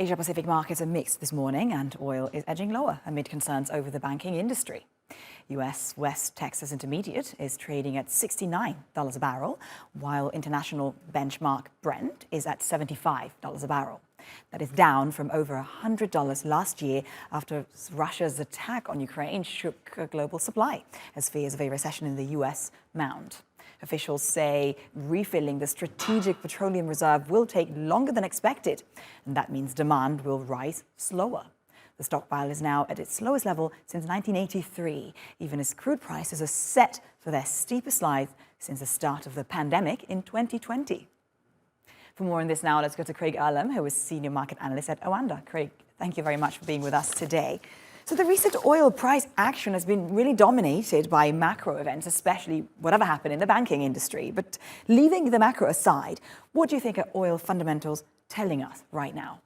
Asia-Pacific markets are mixed this morning and oil is edging lower amid concerns over the banking industry. US West Texas Intermediate is trading at $69 a barrel, while international benchmark Brent is at $75 a barrel. That is down from over $100 last year after Russia's attack on Ukraine shook global supply as fears of a recession in the US mount. Officials say refilling the strategic petroleum reserve will take longer than expected, and that means demand will rise slower. The stockpile is now at its lowest level since 1983, even as crude prices are set for their steepest slide since the start of the pandemic in 2020. For more on this now, let's go to Craig Earlham, who is Senior Market Analyst at Oanda. Craig, thank you very much for being with us today. So the recent oil price action has been really dominated by macro events, especially whatever happened in the banking industry. But leaving the macro aside, what do you think are oil fundamentals telling us right now?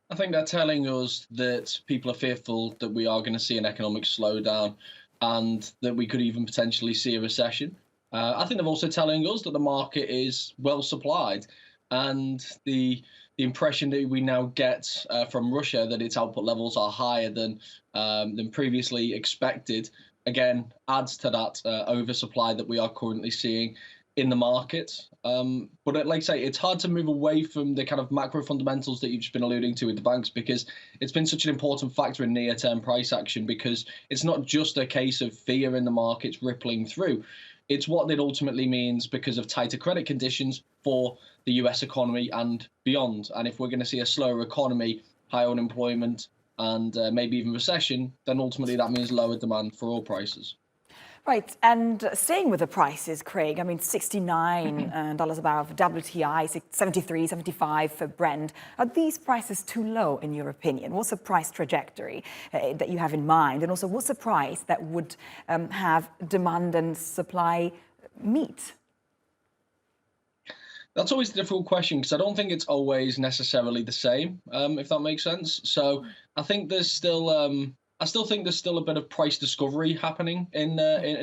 I think they're telling us that people are fearful that we are going to see an economic slowdown and that we could even potentially see a recession. I think they're also telling us that the market is well supplied, and the impression that we now get from Russia that its output levels are higher than previously expected, again, adds to that oversupply that we are currently seeing in the market. But like I say, it's hard to move away from the kind of macro fundamentals that you've just been alluding to with the banks, because it's been such an important factor in near-term price action, because it's not just a case of fear in the markets rippling through. It's what it ultimately means because of tighter credit conditions for the US economy and beyond. And if we're going to see a slower economy, high unemployment, and maybe even recession, then ultimately that means lower demand for oil prices. Right, and staying with the prices, Craig, I mean, $69 a barrel for WTI, 73, 75 for Brent. Are these prices too low, in your opinion? What's the price trajectory that you have in mind? And also, what's the price that would have demand and supply meet? That's always a difficult question, because I don't think it's always necessarily the same, if that makes sense. So I think there's still I still think there's still a bit of price discovery happening in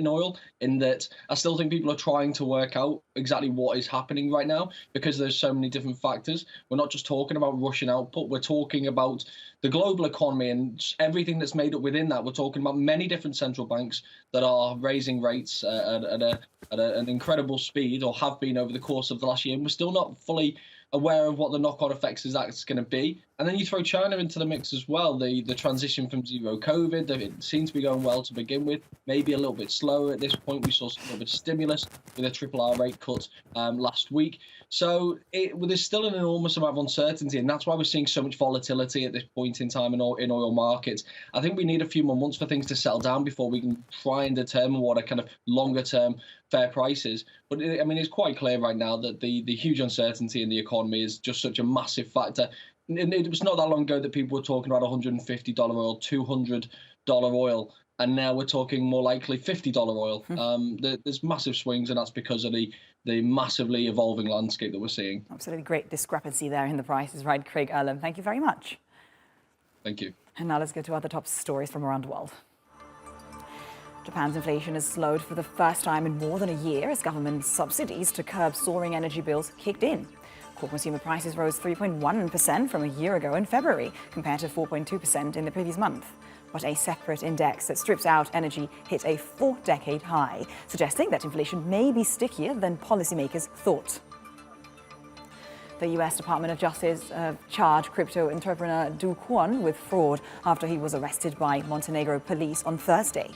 oil, in that I still think people are trying to work out exactly what is happening right now, because there's so many different factors. We're not just talking about Russian output, we're talking about the global economy and everything that's made up within that. We're talking about many different central banks that are raising rates at an incredible speed, or have been over the course of the last year, and we're still not fully aware of what the knock-on effects is that's going to be. And then you throw China into the mix as well. The transition from zero COVID, it seems to be going well to begin with, maybe a little bit slower at this point. We saw a little bit of stimulus with a RRR rate cut last week. So there's still an enormous amount of uncertainty, and that's why we're seeing so much volatility at this point in time in oil markets. I think we need a few more months for things to settle down before we can try and determine what a kind of longer-term fair price is. But I mean, it's quite clear right now that the huge uncertainty in the economy is just such a massive factor. And it was not that long ago that people were talking about $150 oil, $200 oil, and now we're talking more likely $50 oil. There's massive swings, and that's because of the massively evolving landscape that we're seeing. Absolutely great discrepancy there in the prices, right, Craig Earlham? Thank you very much. Thank you. And now let's go to other top stories from around the world. Japan's inflation has slowed for the first time in more than a year as government subsidies to curb soaring energy bills kicked in. Core consumer prices rose 3.1% from a year ago in February, compared to 4.2% in the previous month. But a separate index that strips out energy hit a 4-decade high, suggesting that inflation may be stickier than policymakers thought. The U.S. Department of Justice charged crypto entrepreneur Do Kwon with fraud after he was arrested by Montenegro police on Thursday.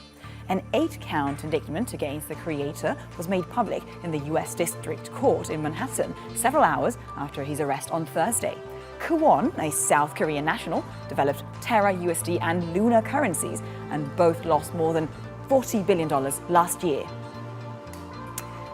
An 8-count indictment against the creator was made public in the U.S. District Court in Manhattan several hours after his arrest on Thursday. Kwon, a South Korean national, developed Terra USD and Luna currencies, and both lost more than $40 billion last year.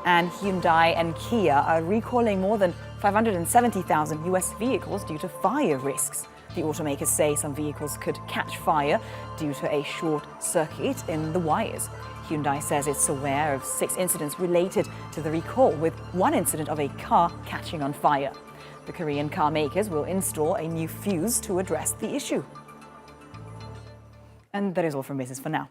And Hyundai and Kia are recalling more than 570,000 U.S. vehicles due to fire risks. The automakers say some vehicles could catch fire due to a short circuit in the wires. Hyundai says it's aware of 6 incidents related to the recall, with 1 incident of a car catching on fire. The Korean car makers will install a new fuse to address the issue. And that is all from business for now.